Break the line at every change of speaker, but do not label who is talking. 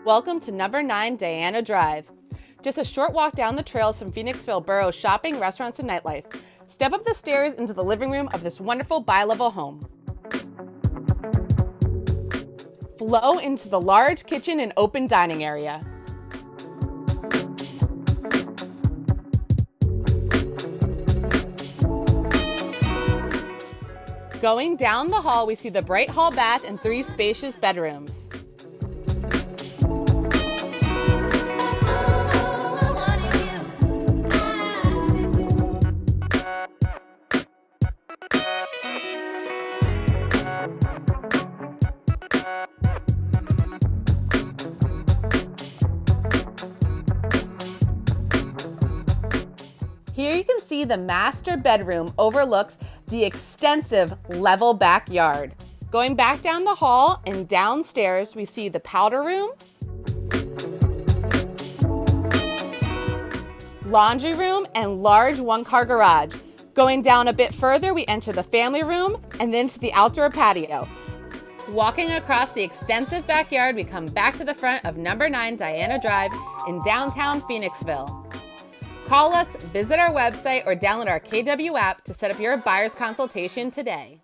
Welcome to number 9 Dianna Drive. Just a short walk down the trails from Phoenixville Boro shopping, restaurants, and nightlife. Step up the stairs into the living room of this wonderful bi-level home. Flow into the large kitchen and open dining area. Going down the hall, we see the bright hall bath and 3 spacious bedrooms. Here you can see the master bedroom overlooks the extensive level backyard. Going back down the hall and downstairs, we see the powder room, laundry room, and large one-car garage. Going down a bit further, we enter the family room and then to the outdoor patio. Walking across the extensive backyard, we come back to the front of number 9 Dianna Drive in downtown Phoenixville. Call us, visit our website, or download our KW app to set up your buyer's consultation today.